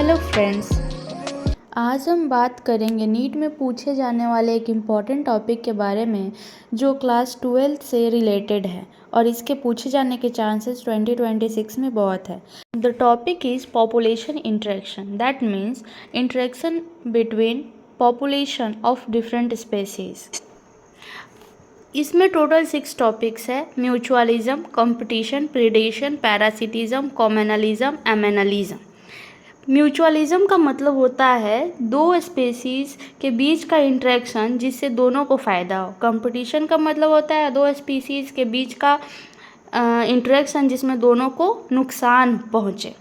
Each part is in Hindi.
हेलो फ्रेंड्स, आज हम बात करेंगे नीट में पूछे जाने वाले एक इम्पॉर्टेंट टॉपिक के बारे में जो क्लास 12 से रिलेटेड है और इसके पूछे जाने के चांसेस 2026 में बहुत है। The topic is population interaction, that means interaction between population of different species. इसमें टोटल 6 टॉपिक्स है: mutualism, competition, predation, parasitism, commensalism, amensalism. Mutualism का मतलब होता है दो स्पेसीज के बीच का इंटरेक्शन जिससे दोनों को फ़ायदा हो। कंपटीशन का मतलब होता है दो स्पीसीज के बीच का इंटरेक्शन जिसमें दोनों को नुकसान पहुँचे।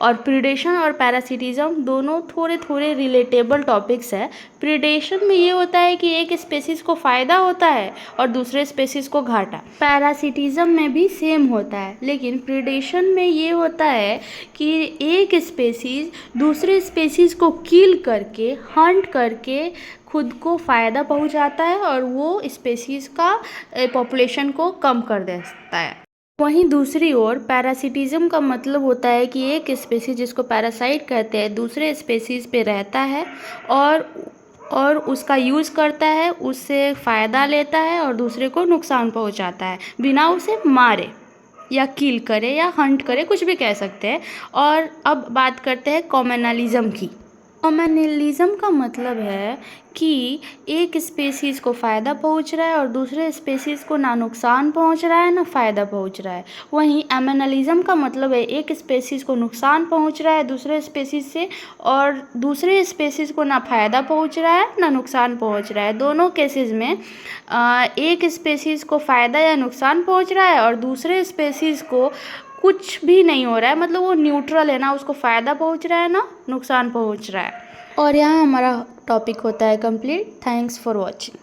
और प्रीडेशन और पैरासिटिज्म दोनों थोड़े थोड़े रिलेटेबल टॉपिक्स है। प्रीडेशन में ये होता है कि एक स्पेसीज को फ़ायदा होता है और दूसरे स्पेसीज को घाटा। पैरासिटिज्म में भी सेम होता है, लेकिन प्रीडेशन में ये होता है कि एक स्पेसीज दूसरे स्पेसीज को किल करके, हंट करके खुद को फ़ायदा पहुंचाता है और वो स्पेसीज का पॉपुलेशन को कम कर देता है। वहीं दूसरी ओर पैरासिटिज्म का मतलब होता है कि एक स्पेसीज जिसको पैरासाइट कहते हैं दूसरे स्पेसीज पे रहता है और उसका यूज़ करता है, उससे फ़ायदा लेता है और दूसरे को नुकसान पहुंचाता है बिना उसे मारे या किल करे या हंट करे, कुछ भी कह सकते हैं। और अब बात करते हैं कॉमनलिज्म की। कॉमनलिज्म का मतलब है कि एक स्पेसीज को फ़ायदा पहुंच रहा है और दूसरे स्पेसीज को ना नुकसान पहुंच रहा है ना फ़ायदा पहुंच रहा है। वहीं एमेनलिज्म का मतलब है एक स्पेसीज को नुकसान पहुंच रहा है दूसरे स्पेसीज से और दूसरे स्पेसीज को ना फ़ायदा पहुंच रहा है ना नुकसान पहुंच रहा है। दोनों केसेस में एक स्पेसीज को फ़ायदा या नुकसान पहुंच रहा है और दूसरे स्पेसीज को कुछ भी नहीं हो रहा है, मतलब वो न्यूट्रल है, ना उसको फ़ायदा पहुंच रहा है ना नुकसान पहुंच रहा है। और यहाँ हमारा टॉपिक होता है कंप्लीट। Thanks for watching.